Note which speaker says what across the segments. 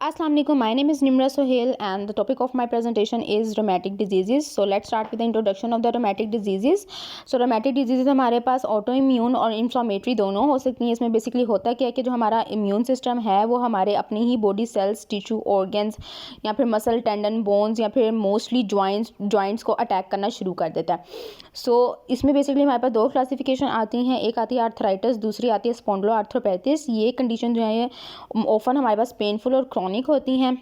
Speaker 1: Assalamu alaikum. My name is Nimra Sohail and the topic of my presentation is rheumatic diseases. So let's start with the introduction of the rheumatic diseases. So rheumatic diseases हमारे पास autoimmune और inflammatory दोनों हो सकती हैं. इसमें basically होता क्या है कि जो हमारा इम्यून सिस्टम है वो हमारे अपने ही बॉडी सेल्स, टिश्यू, ऑर्गन्स या फिर मसल, टेंडन, बोन्स या फिर मोस्टली जॉइंट्स को अटैक करना शुरू कर देता है. सो इसमें बेसिकली हमारे पास दो क्लासिफिकेशन आती हैं. एक आती है आर्थराइटिस, दूसरी आती है स्पॉन्डिलोआर्थरोपैथिस. ये कंडीशन जो है ऑफन हमारे पास पेनफुल और क्रॉनिक होती हैं.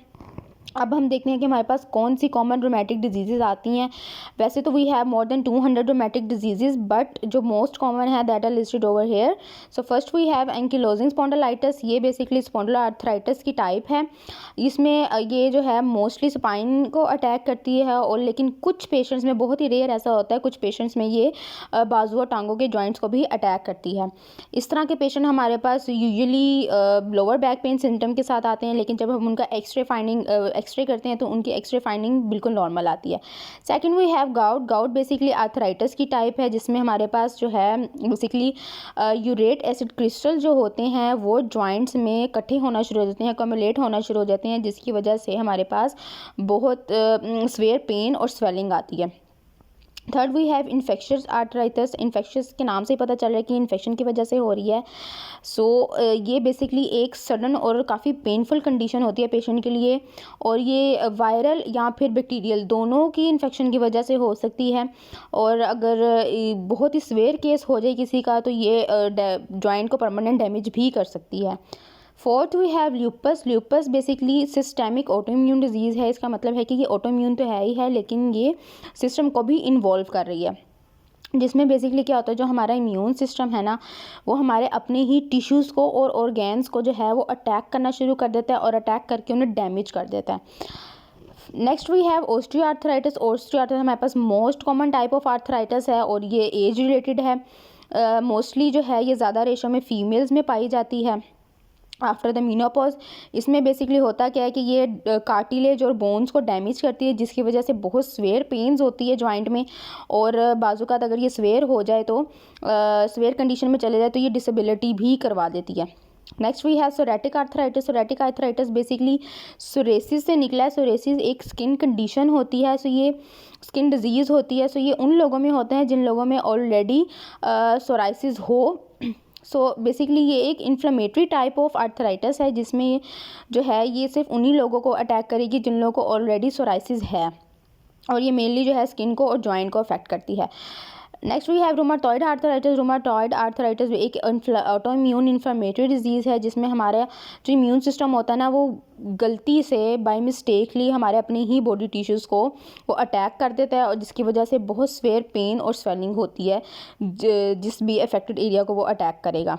Speaker 1: अब हम देखते हैं कि हमारे पास कौन सी कॉमन रोमैटिक डिजीज़ आती हैं. वैसे तो we have more than 200 rheumatic diseases, but जो मोस्ट कॉमन है that are listed over here. So first we have ankylosing spondylitis. ये बेसिकली स्पॉन्डिलोआर्थराइटिस की टाइप है. इसमें ये जो है मोस्टली स्पाइन को अटैक करती है, और लेकिन कुछ पेशेंट्स में, बहुत ही रेयर ऐसा होता है, कुछ पेशेंट्स में ये बाजू और टांगों के जॉइंट्स को भी अटैक करती है. इस तरह के पेशेंट हमारे पास usually lower back pain symptom के साथ आते हैं, लेकिन जब हम उनका एक्सरे करते हैं तो उनकी एक्सरे फाइंडिंग बिल्कुल नॉर्मल आती है. Second we have gout basically arthritis की टाइप है, जिसमें हमारे पास जो है बेसिकली यूरेट एसिड क्रिस्टल जो होते हैं वो जॉइंट्स में इकट्ठे होना शुरू हो जाते हैं, कम्युलेट होना शुरू हो जाते हैं, जिसकी वजह से हमारे पास बहुत स्वेयर पेन और स्वेलिंग आती है. Third we have infectious arthritis. Infectious के नाम से पता चल रहा है कि इन्फेक्शन की वजह से हो रही है. सो ये बेसिकली एक सडन और काफ़ी पेनफुल कंडीशन होती है पेशेंट के लिए, और ये वायरल या फिर बैक्टीरियल दोनों की इन्फेक्शन की वजह से हो सकती है. और अगर बहुत ही स्वेयर केस हो जाए किसी का तो ये जॉइंट को परमानेंट डैमेज भी कर सकती है. Fourth we have lupus basically systemic autoimmune disease है. इसका मतलब है कि ये ऑटोइम्यून तो है ही है, लेकिन ये सिस्टम को भी इन्वॉल्व कर रही है, जिसमें बेसिकली क्या होता है, जो हमारा इम्यून सिस्टम है ना, वो हमारे अपने ही टिश्यूज़ को और ऑर्गेन्स को जो है वो अटैक करना शुरू कर देता है, और अटैक करके उन्हें डैमेज कर देता है. Next we have osteoarthritis. Osteoarthritis हमारे पास most common type of arthritis है, और ये एज रिलेटेड है. मोस्टली जो है ये ज़्यादा रेशो में फीमेल्स में पाई जाती है आफ्टर द मीनोपॉज. इसमें बेसिकली होता क्या है कि ये कार्टिलेज और बोन्स को डैमेज करती है, जिसकी वजह से बहुत स्वेयर पेन्स होती है जॉइंट में, और बाजुकात अगर ये स्वेयर हो जाए तो स्वेयर कंडीशन में चले जाए तो ये डिसेबिलिटी भी करवा देती है. Next we have psoriatic arthritis. Psoriatic arthritis basically psoriasis से निकला है. सोरेसिस एक स्किन कंडीशन होती है. सो ये स्किन डिजीज़ होती है. सो ये उन लोगों में होते हैं जिन लोगों में ऑलरेडी सोराइसिस हो. सो बेसिकली ये एक इन्फ्लेमेटरी टाइप ऑफ आर्थराइटिस है, जिसमें जो है ये सिर्फ उन्हीं लोगों को अटैक करेगी जिन लोगों को ऑलरेडी सोराइसिस है, और ये मेनली जो है स्किन को और जॉइंट को अफेक्ट करती है. Next we have rheumatoid arthritis. Rheumatoid arthritis एक ऑटोइम्यून इन्फ्लेमेटरी डिजीज़ है, जिसमें हमारा जो इम्यून सिस्टम होता है ना, वो गलती से बाय मिस्टेकली हमारे अपने ही बॉडी टिश्यूज़ को वो अटैक कर देता है, और जिसकी वजह से बहुत स्वेयर पेन और स्वेलिंग होती है जिस भी अफेक्टेड एरिया को वो अटैक करेगा.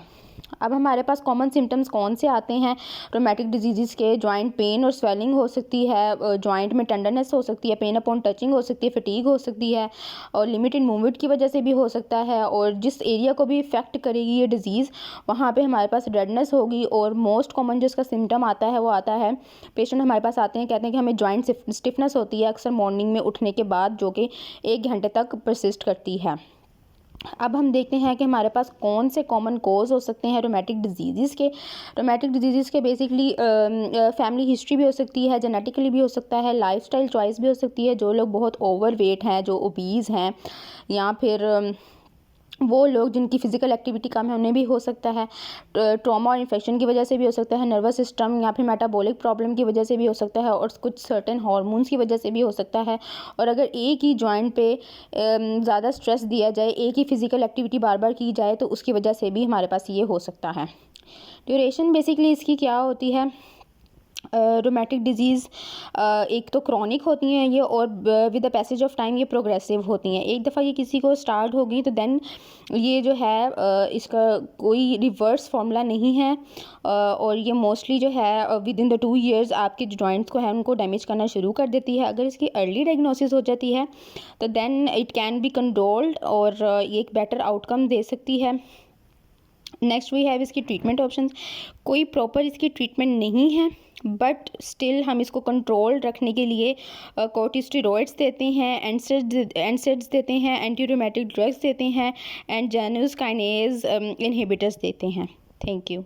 Speaker 1: अब हमारे पास कॉमन सिम्टम्स कौन से आते हैं रोमैटिक डिजीज़ के. जॉइंट पेन और स्वेलिंग हो सकती है, जॉइंट में टेंडरनेस हो सकती है, पेन अपॉन टचिंग हो सकती है, फटीग हो सकती है, और लिमिटेड मूवमेंट की वजह से भी हो सकता है. और जिस एरिया को भी इफेक्ट करेगी ये डिजीज़, वहाँ पे हमारे पास रेडनेस होगी. और मोस्ट कॉमन जो इसका सिम्टम आता है वो आता है, पेशेंट हमारे पास आते हैं, कहते हैं कि हमें जॉइंट स्टिफनेस होती है अक्सर मॉर्निंग में उठने के बाद, जो कि 1 घंटे तक परसिस्ट करती है. अब हम देखते हैं कि हमारे पास कौन से कॉमन कोज हो सकते हैं रोमैटिक डिजीज़ के. रोमैटिक डिजीज़ के बेसिकली फैमिली हिस्ट्री भी हो सकती है, जेनेटिकली भी हो सकता है, लाइफस्टाइल चॉइस भी हो सकती है. जो लोग बहुत ओवरवेट हैं, जो ओबीज़ हैं, या फिर वो लोग जिनकी फ़िज़िकल एक्टिविटी कम है, उन्हें भी हो सकता है. ट्रॉमा और इन्फेक्शन की वजह से भी हो सकता है, नर्वस सिस्टम या फिर मेटाबॉलिक प्रॉब्लम की वजह से भी हो सकता है, और कुछ सर्टेन हार्मोन्स की वजह से भी हो सकता है. और अगर एक ही जॉइंट पे ज़्यादा स्ट्रेस दिया जाए, एक ही फ़िज़िकल एक्टिविटी बार बार की जाए, तो उसकी वजह से भी हमारे पास ये हो सकता है. ड्यूरेशन बेसिकली इसकी क्या होती है, रोमैटिक डिजीज़ एक तो क्रॉनिक होती हैं ये, और with the passage of time ये प्रोग्रेसिव होती हैं. एक दफ़ा ये किसी को स्टार्ट होगी तो देन ये जो है इसका कोई रिवर्स फार्मूला नहीं है, और ये मोस्टली जो है विद इन द 2 years आपके जो जॉइंट्स को है उनको डैमेज करना शुरू कर देती है. अगर इसकी अर्ली डायग्नोसिस हो जाती है तो then it can be controlled, और ये एक बेटर आउटकम दे सकती है. नेक्स्ट वी हैव इसकी ट्रीटमेंट ऑप्शंस. कोई प्रॉपर इसकी ट्रीटमेंट नहीं है, बट स्टिल हम इसको कंट्रोल रखने के लिए कॉर्टिस्टेरॉइड्स देते हैं, एनसेड्स देते हैं, एंटी रूमेटिक ड्रग्स देते हैं, एंड जानस काइनेज इनहिबिटर्स देते हैं. Thank you.